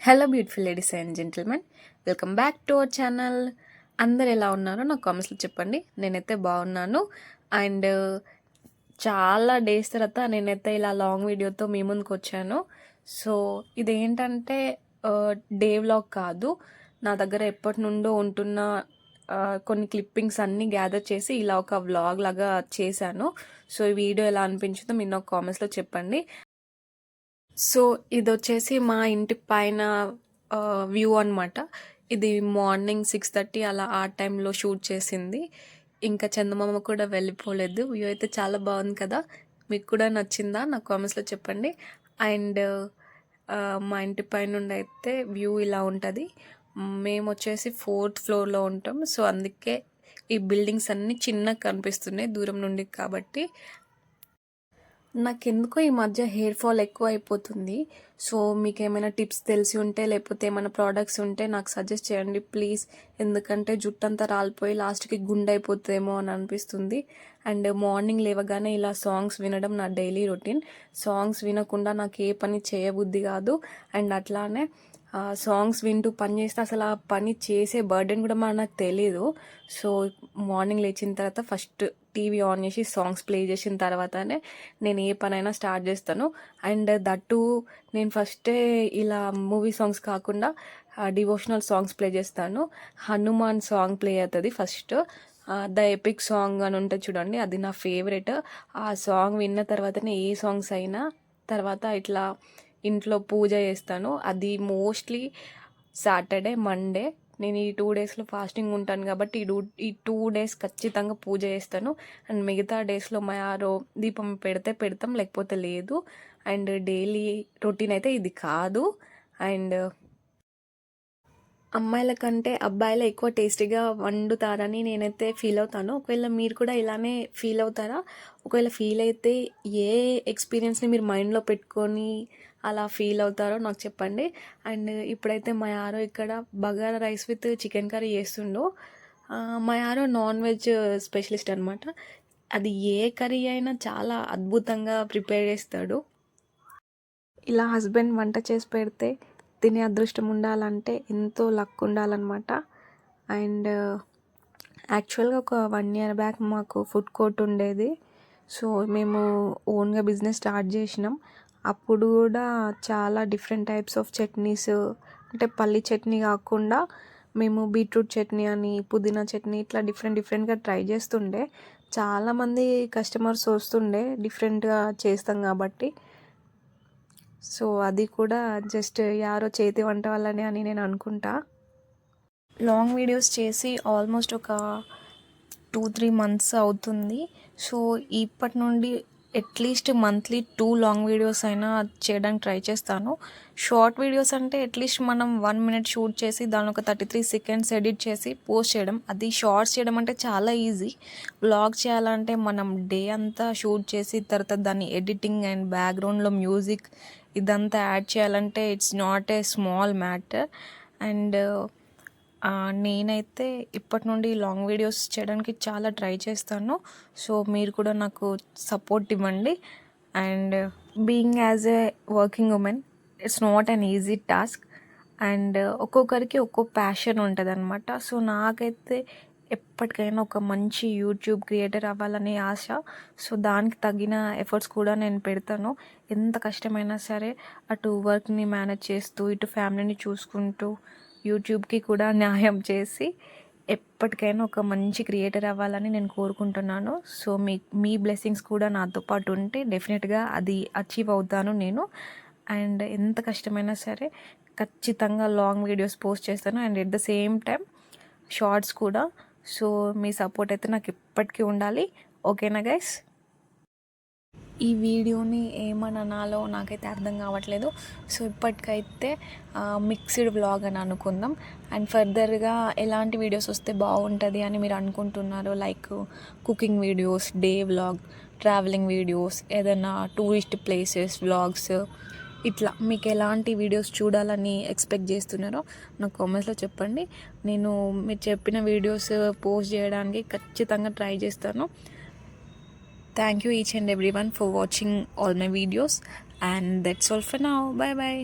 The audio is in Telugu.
Hello beautiful ladies and gentlemen, welcome back to our channel. అందరు ఎలా ఉన్నారో నాకు కామెంట్స్లో చెప్పండి. నేనైతే బాగున్నాను. అండ్ చాలా డేస్ తర్వాత నేనైతే ఇలా లాంగ్ వీడియోతో మీ ముందుకు వచ్చాను. సో ఇదేంటంటే డే వ్లాగ్ కాదు, నా దగ్గర ఎప్పటి నుండో ఉంటున్న కొన్ని క్లిప్పింగ్స్ అన్నీ గ్యాదర్ చేసి ఇలా ఒక వ్లాగ్ లాగా చేశాను. సో ఈ వీడియో ఎలా అనిపించిందో మీరు నాకు కామెంట్స్లో చెప్పండి. సో ఇది వచ్చేసి మా ఇంటి పైన వ్యూ అనమాట. ఇది మార్నింగ్ 6:30 అలా ఆ టైంలో షూట్ చేసింది. ఇంకా చందమామ కూడా వెళ్ళిపోలేదు. వ్యూ అయితే చాలా బాగుంది కదా, మీకు కూడా నచ్చిందా నాకు కామెంట్స్లో చెప్పండి. అండ్ మా ఇంటి పైన నుండి అయితే వ్యూ ఇలా ఉంటుంది. మేము వచ్చేసి 4th ఫ్లోర్లో ఉంటాం. సో అందుకే ఈ బిల్డింగ్స్ అన్నీ చిన్నగా కనిపిస్తున్నాయి దూరం నుండి కాబట్టి. నాకెందుకో ఈ మధ్య హెయిర్ ఫాల్ ఎక్కువ అయిపోతుంది. సో మీకు ఏమైనా టిప్స్ తెలిసి ఉంటే లేకపోతే ఏమైనా ప్రోడక్ట్స్ ఉంటే నాకు సజెస్ట్ చేయండి ప్లీజ్. ఎందుకంటే జుట్టు అంతా రాలిపోయి లాస్ట్కి గుండె అయిపోతుందేమో అని అనిపిస్తుంది. అండ్ మార్నింగ్ లేవగానే ఇలా సాంగ్స్ వినడం నా డైలీ రొటీన్. సాంగ్స్ వినకుండా నాకు ఏ పని చేయబుద్ధి కాదు. అండ్ అట్లానే సాంగ్స్ వింటూ పని చేస్తే అసలు ఆ పని చేసే బర్డెన్ కూడా నాకు తెలీదు. సో మార్నింగ్ లేచిన తర్వాత ఫస్ట్ టీవీ ఆన్ చేసి సాంగ్స్ ప్లే చేసిన తర్వాతనే నేను ఏ పనైనా స్టార్ట్ చేస్తాను. అండ్ దట్టు నేను ఫస్టే ఇలా మూవీ సాంగ్స్ కాకుండా డివోషనల్ సాంగ్స్ ప్లే చేస్తాను. హనుమాన్ సాంగ్ ప్లే అవుతుంది ఫస్ట్. ద ఎపిక్ సాంగ్ అని ఉంటుంది చూడండి, అది నా ఫేవరెట్. ఆ సాంగ్ విన్న తర్వాతనే ఏ సాంగ్స్ అయినా తర్వాత ఇట్లా ఇంట్లో పూజ చేస్తాను. అది మోస్ట్లీ సాటర్డే, మండే. నేను ఈ 2 డేస్లో ఫాస్టింగ్ ఉంటాను కాబట్టి ఈ 2 డేస్ ఖచ్చితంగా పూజ చేస్తాను. అండ్ మిగతా డేస్లో మా యారో దీపం పెడితే పెడతాం, లేకపోతే లేదు. అండ్ డైలీ రొటీన్ అయితే ఇది కాదు. అండ్ అమ్మాయిల కంటే అబ్బాయిలు ఎక్కువ టేస్టీగా వండుతారని నేనైతే ఫీల్ అవుతాను. ఒకవేళ మీరు కూడా ఇలానే ఫీల్ అవుతారా? ఒకవేళ ఫీల్ అయితే ఏ ఎక్స్పీరియన్స్ని మీరు మైండ్లో పెట్టుకొని అలా ఫీల్ అవుతారో నాకు చెప్పండి. అండ్ ఇప్పుడైతే మా యారో ఇక్కడ bagara rice with chicken curry చేస్తుండో. మా యారో నాన్ వెజ్ స్పెషలిస్ట్ అనమాట. అది ఏ కర్రీ అయినా చాలా అద్భుతంగా ప్రిపేర్ చేస్తాడు. ఇలా హస్బెండ్ వంట చేసి పెడితే తినే అదృష్టం ఉండాలంటే ఎంతో లక్ ఉండాలన్నమాట. అండ్ యాక్చువల్గా ఒక 1 year బ్యాక్ మాకు ఫుడ్ కోర్ట్ ఉండేది. సో మేము ఓన్గా బిజినెస్ స్టార్ట్ చేసినాం. అప్పుడు కూడా చాలా డిఫరెంట్ టైప్స్ ఆఫ్ చట్నీస్, అంటే పల్లి చట్నీ కాకుండా మేము బీట్రూట్ చట్నీ అని, పుదీనా చట్నీ, ఇట్లా డిఫరెంట్గా ట్రై చేస్తుండే. చాలామంది కస్టమర్స్ వస్తుండే డిఫరెంట్గా చేస్తాం కాబట్టి. సో అది కూడా జస్ట్ యారో చేతి వంట వల్లనే అని నేను అనుకుంటా. లాంగ్ వీడియోస్ చేసి ఆల్మోస్ట్ ఒక 2-3 months అవుతుంది. సో ఇప్పటి నుండి అట్లీస్ట్ మంత్లీ 2 లాంగ్ వీడియోస్ అయినా చేయడానికి ట్రై చేస్తాను. షార్ట్ వీడియోస్ అంటే అట్లీస్ట్ మనం 1 minute షూట్ చేసి దాని ఒక 33 seconds ఎడిట్ చేసి పోస్ట్ చేయడం. అది షార్ట్స్ చేయడం అంటే చాలా ఈజీ. వ్లాగ్ చేయాలంటే మనం డే అంతా షూట్ చేసి తర్వాత దాన్ని ఎడిటింగ్ అండ్ బ్యాక్గ్రౌండ్లో మ్యూజిక్ ఇదంతా యాడ్ చేయాలంటే it's not a small matter. And నేనైతే ఇప్పటి నుండి లాంగ్ వీడియోస్ చేయడానికి చాలా ట్రై చేస్తాను. సో మీరు కూడా నాకు సపోర్ట్ ఇవ్వండి. And being as a working women it's not an easy task. And ఒక్కొక్కరికి ఒక్కో ప్యాషన్ ఉంటుంది అనమాట. సో నాకైతే ఎప్పటికైనా ఒక మంచి యూట్యూబ్ క్రియేటర్ అవ్వాలనే ఆశ. సో దానికి తగిన ఎఫర్ట్స్ కూడా నేను పెడతాను. ఎంత కష్టమైనా సరే అటు వర్క్ని మేనేజ్ చేస్తూ ఇటు ఫ్యామిలీని చూసుకుంటూ యూట్యూబ్కి కూడా న్యాయం చేసి ఎప్పటికైనా ఒక మంచి క్రియేటర్ అవ్వాలని నేను కోరుకుంటున్నాను. సో మీ బ్లెస్సింగ్స్ కూడా నాతో పాటు ఉంటే డెఫినెట్గా అది అచీవ్ అవుతాను నేను. అండ్ ఎంత కష్టమైనా సరే ఖచ్చితంగా లాంగ్ వీడియోస్ పోస్ట్ చేస్తాను. And at the same time shorts కూడా. సో మీ సపోర్ట్ అయితే నాకు ఇప్పటికీ ఉండాలి. ఓకేనా గైస్? ఈ వీడియోని ఏమని అనాలో నాకైతే అర్థం కావట్లేదు. సో ఇప్పటికైతే మిక్స్డ్ వ్లాగ్ అని అనుకుందాం. అండ్ ఫర్దర్గా ఎలాంటి వీడియోస్ వస్తే బాగుంటుంది అని మీరు అనుకుంటున్నారు? Like cooking videos, day vlog, travelling videos, ఏదైనా టూరిస్ట్ ప్లేసెస్ వ్లాగ్స్, ఇట్లా మీకు ఎలాంటి వీడియోస్ చూడాలని ఎక్స్పెక్ట్ చేస్తున్నారో నాకు కామెంట్స్లో చెప్పండి. నేను మీరు చెప్పిన వీడియోస్ పోస్ట్ చేయడానికి ఖచ్చితంగా ట్రై చేస్తాను. Thank you each and everyone for watching all my videos, and that's all for now. Bye bye.